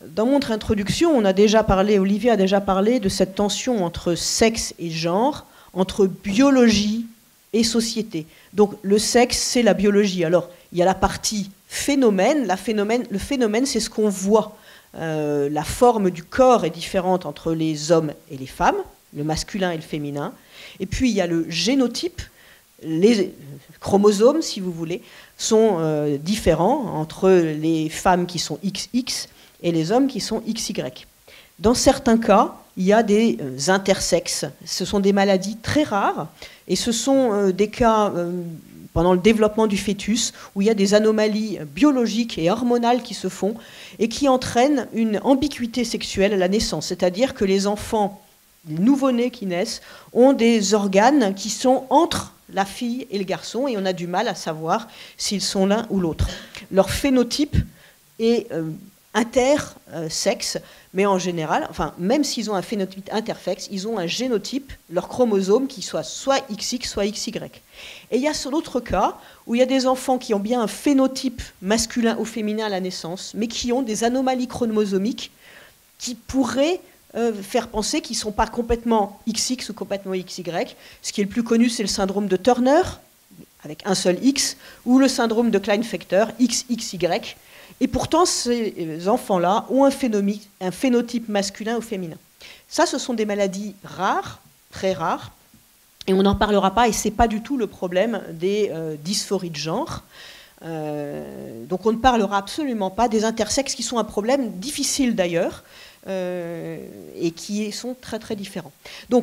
dans notre introduction, Olivier a déjà parlé de cette tension entre sexe et genre, entre biologie et société. Donc le sexe, c'est la biologie. Alors, il y a la partie phénomène. Le phénomène, c'est ce qu'on voit. La forme du corps est différente entre les hommes et les femmes, le masculin et le féminin. Et puis, il y a le génotype. Les chromosomes, si vous voulez, sont différents entre les femmes qui sont XX et les hommes qui sont XY. Dans certains cas, il y a des intersexes. Ce sont des maladies très rares et ce sont des cas pendant le développement du fœtus où il y a des anomalies biologiques et hormonales qui se font et qui entraînent une ambiguïté sexuelle à la naissance. C'est-à-dire que les enfants, les nouveau-nés qui naissent, ont des organes qui sont entre la fille et le garçon, et on a du mal à savoir s'ils sont l'un ou l'autre. Leur phénotype est intersexe, mais en général, enfin, même s'ils ont un phénotype intersexe, ils ont un génotype, leur chromosome, qui soit XX, soit XY. Et il y a l'autre cas où il y a des enfants qui ont bien un phénotype masculin ou féminin à la naissance, mais qui ont des anomalies chromosomiques qui pourraient faire penser qu'ils ne sont pas complètement XX ou complètement XY. Ce qui est le plus connu, c'est le syndrome de Turner, avec un seul X, ou le syndrome de Klinefelter, XXY. Et pourtant, ces enfants-là ont un phénotype masculin ou féminin. Ça, ce sont des maladies rares, très rares, et on n'en parlera pas, et ce n'est pas du tout le problème des dysphories de genre. Donc on ne parlera absolument pas des intersexes, qui sont un problème difficile d'ailleurs, et qui sont très très différents. Donc